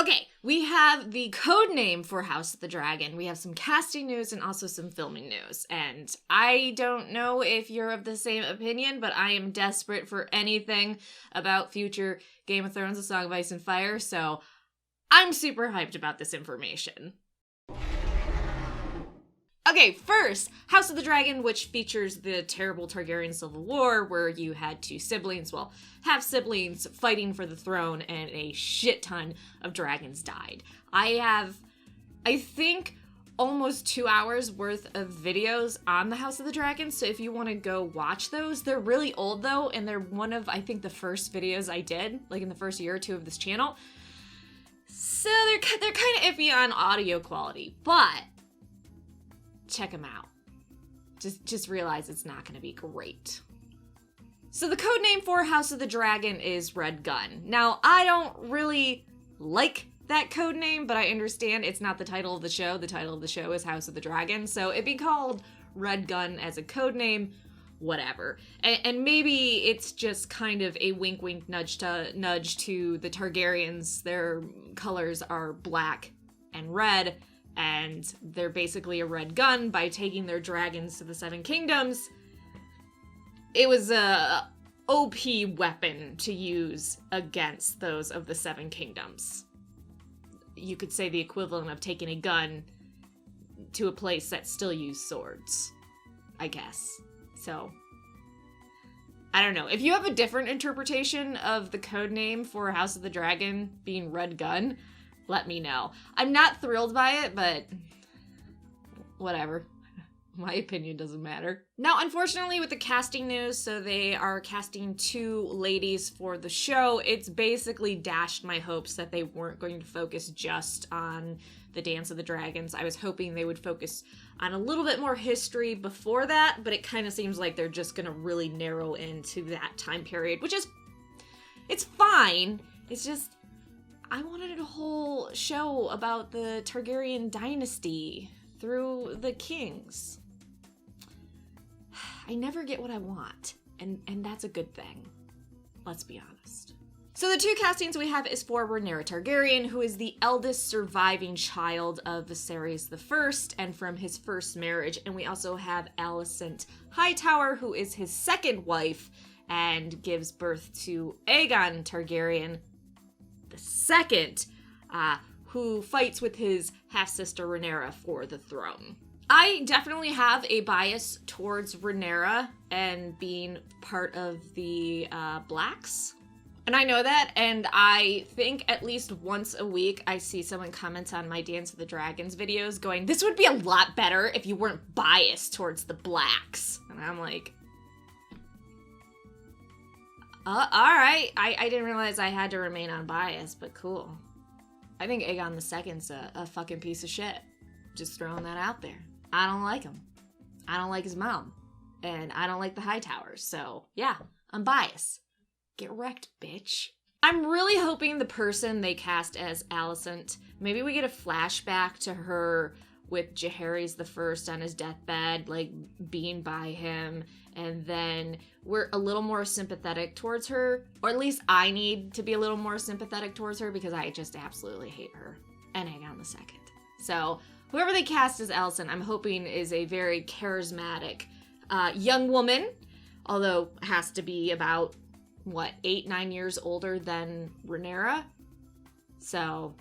Okay, we have the code name for House of the Dragon. We have some casting news and also some filming news. And I don't know if you're of the same opinion, but I am desperate for anything about future Game of Thrones: A Song of Ice and Fire, so I'm super hyped about this information. Okay, first, House of the Dragon, which features the terrible Targaryen Civil War, where you had two siblings, well, half-siblings fighting for the throne, and a shit ton of dragons died. I think, almost 2 hours worth of videos on the House of the Dragon, so if you want to go watch those, they're really old though, and they're one of, I think, the first videos I did, like in the first year or two of this channel. So they're kind of iffy on audio quality, but check them out. Just realize it's not going to be great. So the code name for House of the Dragon is Red Gun. Now, I don't really like that code name, but I understand it's not the title of the show. The title of the show is House of the Dragon, so it'd be called Red Gun as a code name, whatever. And maybe it's just kind of a wink wink nudge to the Targaryens. Their colors are black and red, and they're basically a red gun by taking their dragons to the Seven Kingdoms. It was a OP weapon to use against those of the Seven Kingdoms. You could say the equivalent of taking a gun to a place that still used swords, I guess. So, I don't know. If you have a different interpretation of the code name for House of the Dragon being Red Gun, let me know. I'm not thrilled by it, but whatever. My opinion doesn't matter. Now, unfortunately, with the casting news, so they are casting 2 ladies for the show, it's basically dashed my hopes that they weren't going to focus just on the Dance of the Dragons. I was hoping they would focus on a little bit more history before that, but it kind of seems like they're just going to really narrow into that time period, which is, it's fine. It's just, I wanted a whole show about the Targaryen dynasty through the kings. I never get what I want, and that's a good thing. Let's be honest. So the 2 castings we have is for Rinera Targaryen, who is the eldest surviving child of Viserys I and from his first marriage, and we also have Alicent Hightower, who is his second wife and gives birth to Aegon Targaryen the second, who fights with his half-sister Rinera for the throne. I definitely have a bias towards Rinera and being part of the Blacks. And I know that, and I think at least once a week I see someone comment on my Dance of the Dragons videos going, this would be a lot better if you weren't biased towards the Blacks. And I'm like, alright, I didn't realize I had to remain unbiased, but cool. I think Aegon II's a fucking piece of shit. Just throwing that out there. I don't like him. I don't like his mom. And I don't like the Hightowers, so yeah, I'm biased. Get wrecked, bitch. I'm really hoping the person they cast as Alicent, maybe we get a flashback to her with Jaehaerys I on his deathbed, like, being by him, and then we're a little more sympathetic towards her, or at least I need to be a little more sympathetic towards her because I just absolutely hate her, and Aegon II. So, whoever they cast as Alicent, I'm hoping is a very charismatic young woman, although has to be about, 8-9 years older than Rinera? So,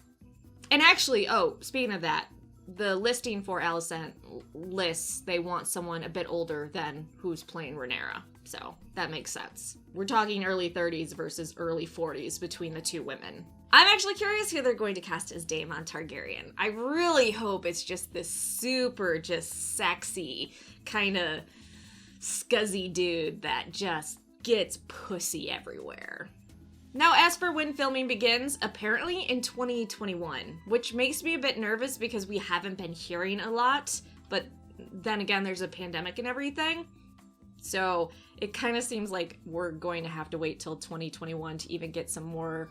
and actually, speaking of that, the listing for Alicent lists they want someone a bit older than who's playing Rinera. So, that makes sense. We're talking early 30s versus early 40s between the 2 women. I'm actually curious who they're going to cast as Daemon Targaryen. I really hope it's just this super just sexy, kind of scuzzy dude that just gets pussy everywhere. Now, as for when filming begins, apparently in 2021, which makes me a bit nervous because we haven't been hearing a lot, but then again, there's a pandemic and everything. So it kind of seems like we're going to have to wait till 2021 to even get some more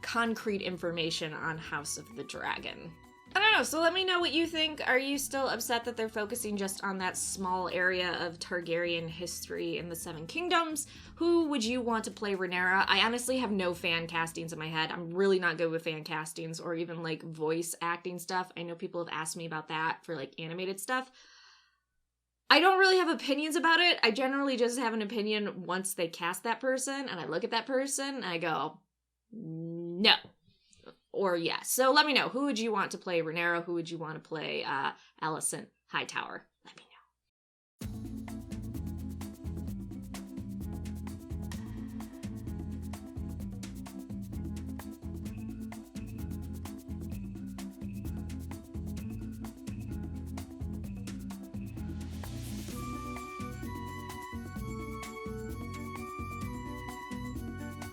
concrete information on House of the Dragon. I don't know, so let me know what you think. Are you still upset that they're focusing just on that small area of Targaryen history in the Seven Kingdoms? Who would you want to play Rinera? I honestly have no fan castings in my head. I'm really not good with fan castings or even, like, voice acting stuff. I know people have asked me about that for, like, animated stuff. I don't really have opinions about it. I generally just have an opinion once they cast that person, and I look at that person, and I go, no. Or yes. So let me know, who would you want to play Rinera? Who would you want to play Alicent Hightower?